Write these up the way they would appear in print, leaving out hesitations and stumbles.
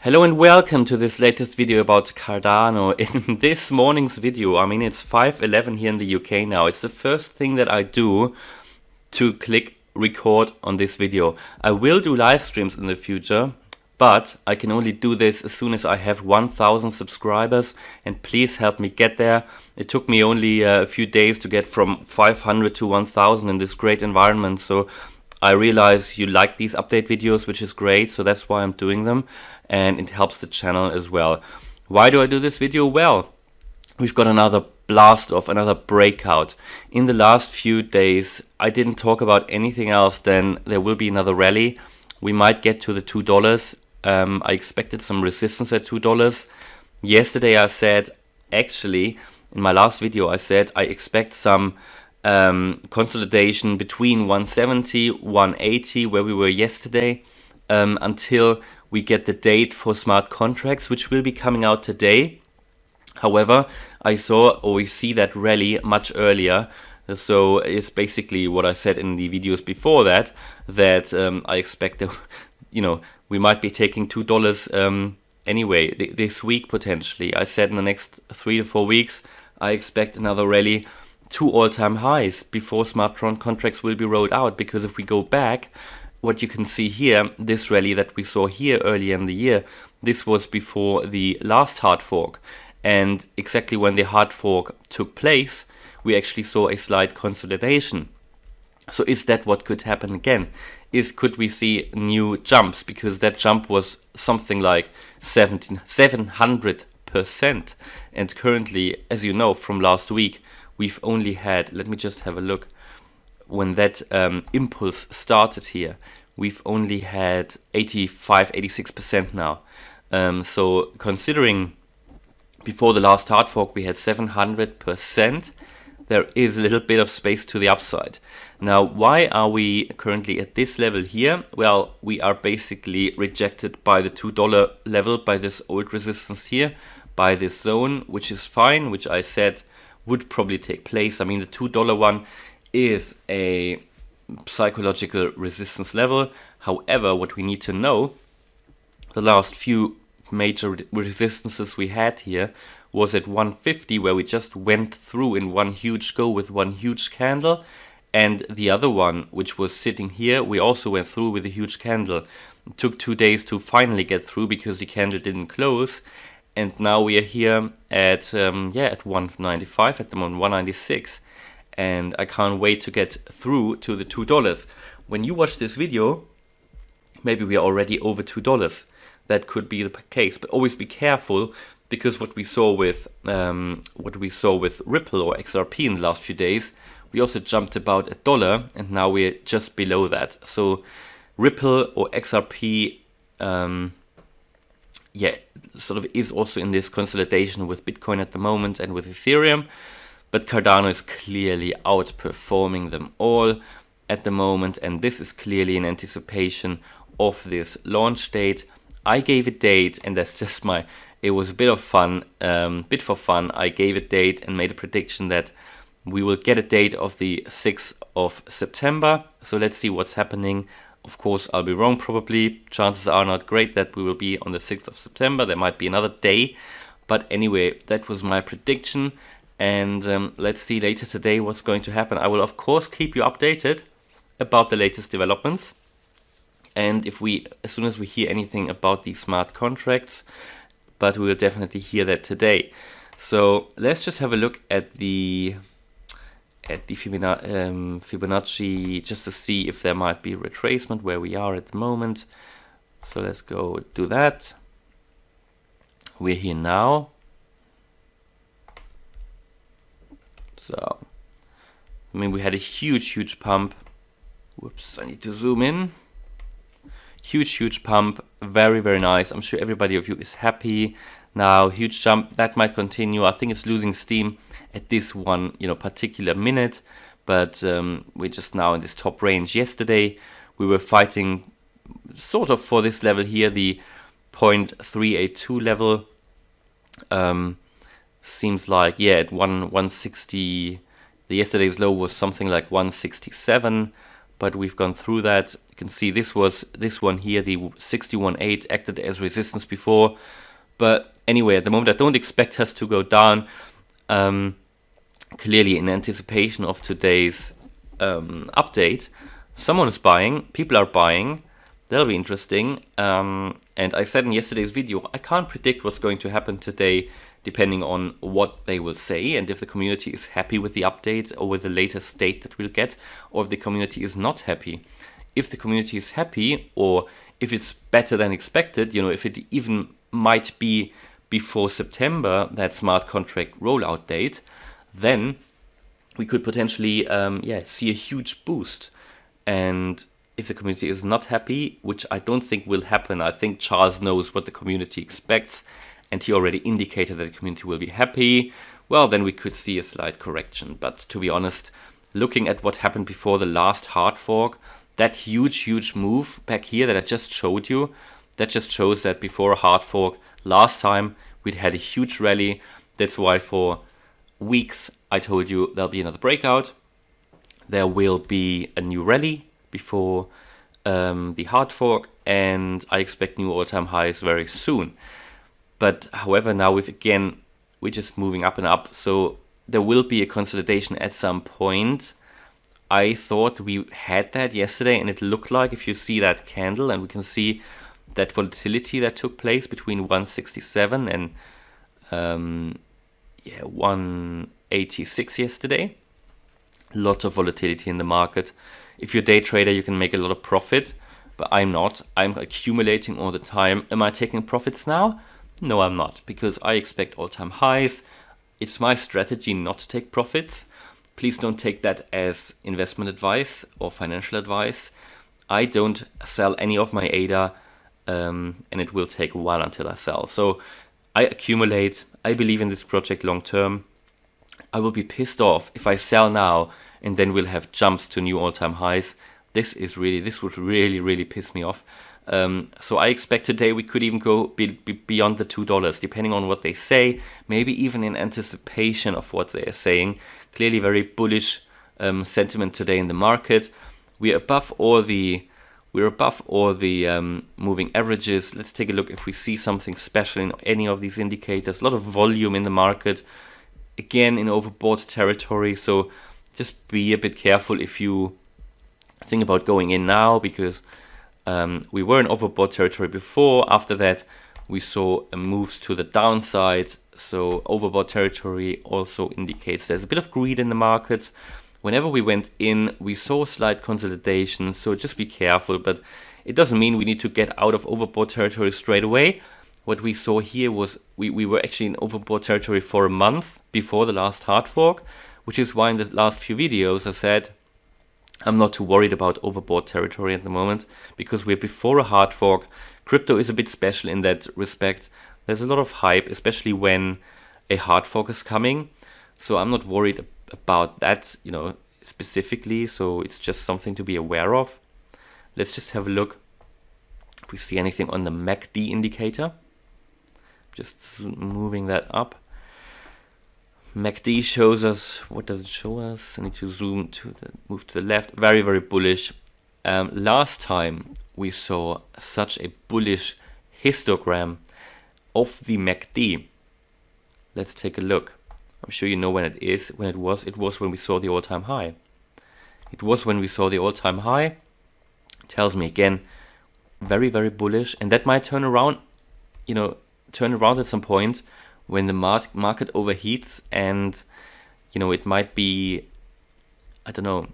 Hello and welcome to this latest video about Cardano. In this morning's video, it's 5:11 here in the UK now. It's the first thing that I do to click record on this video. I will do live streams in the future, but I can only do this as soon as I have 1,000 subscribers, and please help me get there. It took me only a few days to get from 500 to 1,000 in this great environment, so I realize you like these update videos, which is great, so that's why I'm doing them, and it helps the channel as well. Why do I do this video? Well, we've got another blast off, another breakout. In the last few days, I didn't talk about anything else than there will be another rally. We might get to the $2. I expected some resistance at $2. Yesterday I said, actually, in my last video I said I expect some consolidation between 170, 180, where we were yesterday, until we get the date for smart contracts, which will be coming out today. However, we see that rally much earlier. So it's basically what I said in the videos before that I expect that, we might be taking $2 anyway this week potentially. I said in the next 3 to 4 weeks, I expect another rally to all-time highs before smart contracts will be rolled out, because if we go back, what you can see here, this rally that we saw here earlier in the year, this was before the last hard fork, and exactly when the hard fork took place, we actually saw a slight consolidation. So is that what could happen again? Could we see new jumps? Because that jump was something like 700%, and currently, as you know from last week, we've only had, let me just have a look, when that impulse started here, we've only had 86% now. So considering before the last hard fork we had 700%, there is a little bit of space to the upside. Now, why are we currently at this level here? Well, we are basically rejected by the $2 level, by this old resistance here, by this zone, which is fine, which I said would probably take place. The $2 one is a psychological resistance level. However, what we need to know, the last few major resistances we had here was at 150, where we just went through in one huge go with one huge candle, and the other one, which was sitting here, we also went through with a huge candle. It took 2 days to finally get through because the candle didn't close. And now we are here at 195 at the moment, 196, and I can't wait to get through to the $2. When you watch this video, maybe we are already over $2. That could be the case, but always be careful, because what we saw with Ripple or XRP in the last few days, we also jumped about $1, and now we're just below that. So Ripple or XRP, sort of is also in this consolidation with Bitcoin at the moment and with Ethereum, but Cardano is clearly outperforming them all at the moment, and this is clearly in anticipation of this launch date. I gave a date, and that's just it was a bit of fun, bit for fun. I gave a date and made a prediction that we will get a date of the 6th of September. So let's see what's happening. Of course, I'll be wrong probably. Chances are not great that we will be on the 6th of September. There might be another day. But anyway, that was my prediction. And let's see later today what's going to happen. I will, of course, keep you updated about the latest developments. And as soon as we hear anything about the smart contracts, but we will definitely hear that today. So let's just have a look at the Fibonacci, just to see if there might be retracement where we are at the moment. So let's go do that. We're here now. So, we had a huge pump. Whoops, I need to zoom in. Huge pump, very nice. I'm sure everybody of you is happy. Now, huge jump, that might continue. I think it's losing steam at this one, particular minute, but we're just now in this top range. Yesterday, we were fighting sort of for this level here, the 0.382 level. Seems like, at 160, yesterday's low was something like 167. but we've gone through that. You can see this one here, the 61.8 acted as resistance before. But anyway, at the moment I don't expect us to go down. Clearly in anticipation of today's update, someone is buying, people are buying. That'll be interesting. And I said in yesterday's video, I can't predict what's going to happen today depending on what they will say and if the community is happy with the update or with the latest state that we'll get, or if the community is not happy. If the community is happy, or if it's better than expected, if it even might be before September, that smart contract rollout date, then we could potentially see a huge boost. And if the community is not happy, which I don't think will happen, I think Charles knows what the community expects, and he already indicated that the community will be happy, well, then we could see a slight correction. But to be honest, looking at what happened before the last hard fork, that huge move back here that I just showed you, that just shows that before a hard fork last time, we'd had a huge rally. That's why for weeks I told you there'll be another breakout. There will be a new rally before the hard fork, and I expect new all-time highs very soon. But however, now we're just moving up and up, so there will be a consolidation at some point. I thought we had that yesterday, and it looked like, if you see that candle, and we can see that volatility that took place between 167 and 186 yesterday. Lots of volatility in the market. If you're a day trader, you can make a lot of profit, but I'm not. I'm accumulating all the time. Am I taking profits now? No, I'm not, because I expect all-time highs. It's my strategy not to take profits. Please don't take that as investment advice or financial advice. I don't sell any of my ADA, and it will take a while until I sell. So I accumulate. I believe in this project long term. I will be pissed off if I sell now and then we'll have jumps to new all-time highs. This would really piss me off. So I expect today we could even go beyond the $2, depending on what they say, maybe even in anticipation of what they are saying. Clearly very bullish sentiment today in the market. We're above all the moving averages. Let's take a look if we see something special in any of these indicators. A lot of volume in the market, again in overbought territory. So just be a bit careful if you think about going in now, because we were in overbought territory before. After that, we saw moves to the downside. So overbought territory also indicates there's a bit of greed in the market. Whenever we went in, we saw slight consolidation. So just be careful, but it doesn't mean we need to get out of overbought territory straight away. What we saw here was we were actually in overbought territory for a month before the last hard fork, which is why in the last few videos I said I'm not too worried about overbought territory at the moment, because we're before a hard fork. Crypto is a bit special in that respect. There's a lot of hype, especially when a hard fork is coming. So I'm not worried about that, specifically. So it's just something to be aware of. Let's just have a look if we see anything on the MACD indicator. Just moving that up. MACD shows us, what does it show us? I need to move to the left. Very bullish. Last time we saw such a bullish histogram of the MACD. Let's take a look. I'm sure you know when it is. When it was when we saw the all-time high. It was when we saw the all-time high. It tells me again, very bullish, and that might turn around. Turn around at some point when the market overheats, and it might be, I don't know,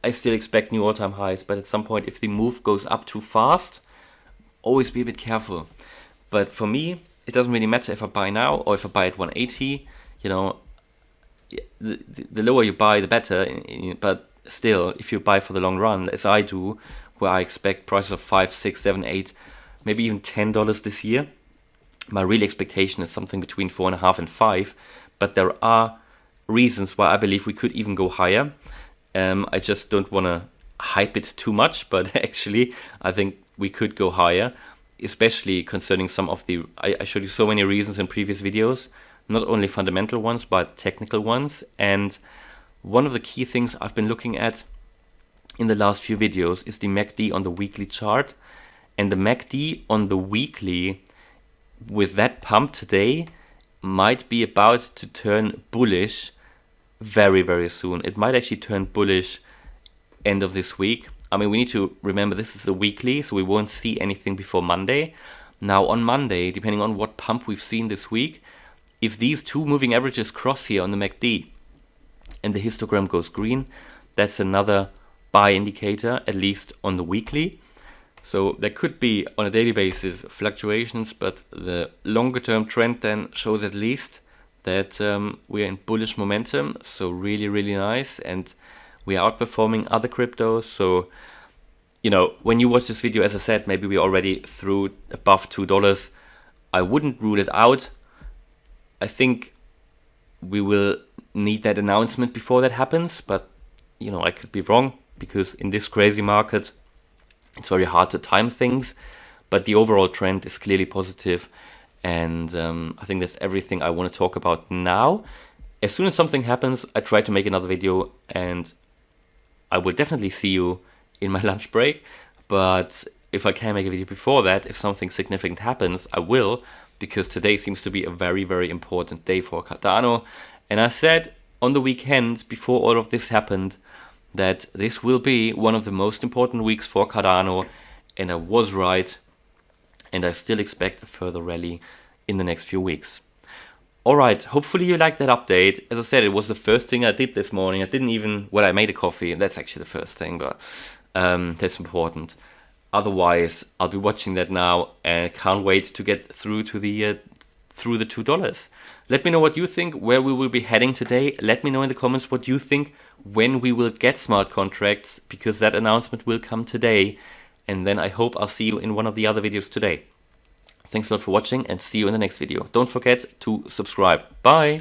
I still expect new all-time highs, but at some point if the move goes up too fast, always be a bit careful. But for me, it doesn't really matter if I buy now or if I buy at 180. The lower you buy, the better, but still, if you buy for the long run, as I do, where I expect prices of 5, 6, 7, 8, maybe even $10 this year, my real expectation is something between 4.5 and 5, but there are reasons why I believe we could even go higher. I just don't want to hype it too much, but actually I think we could go higher, especially concerning some of the, I showed you so many reasons in previous videos, not only fundamental ones, but technical ones. And one of the key things I've been looking at in the last few videos is the MACD on the weekly chart. And the MACD on the weekly, with that pump today, might be about to turn bullish very, very soon. It might actually turn bullish end of this week. I mean, we need to remember this is a weekly, so we won't see anything before Monday. Now on Monday, depending on what pump we've seen this week, if these two moving averages cross here on the MACD and the histogram goes green, that's another buy indicator, at least on the weekly. So there could be on a daily basis fluctuations, but the longer term trend then shows at least that we are in bullish momentum. So really, really nice. And we are outperforming other cryptos. So, you know, when you watch this video, as I said, maybe we're already through above $2. I wouldn't rule it out. I think we will need that announcement before that happens. But, you know, I could be wrong, because in this crazy market, it's very hard to time things, but the overall trend is clearly positive, and I think that's everything I want to talk about now. As soon as something happens, I try to make another video, and I will definitely see you in my lunch break. But if I can make a video before that, if something significant happens, I will, because today seems to be a very, very important day for Cardano. And I said on the weekend, before all of this happened, that this will be one of the most important weeks for Cardano, and I was right, and I still expect a further rally in the next few weeks. Alright, hopefully you liked that update. As I said, it was the first thing I did this morning. I didn't even, well, I made a coffee, and that's actually the first thing, but that's important. Otherwise, I'll be watching that now, and I can't wait to get through to the $2. Let me know what you think, where we will be heading today. Let me know in the comments what you think when we will get smart contracts, because that announcement will come today. And then I hope I'll see you in one of the other videos today. Thanks a lot for watching, and see you in the next video. Don't forget to subscribe. Bye!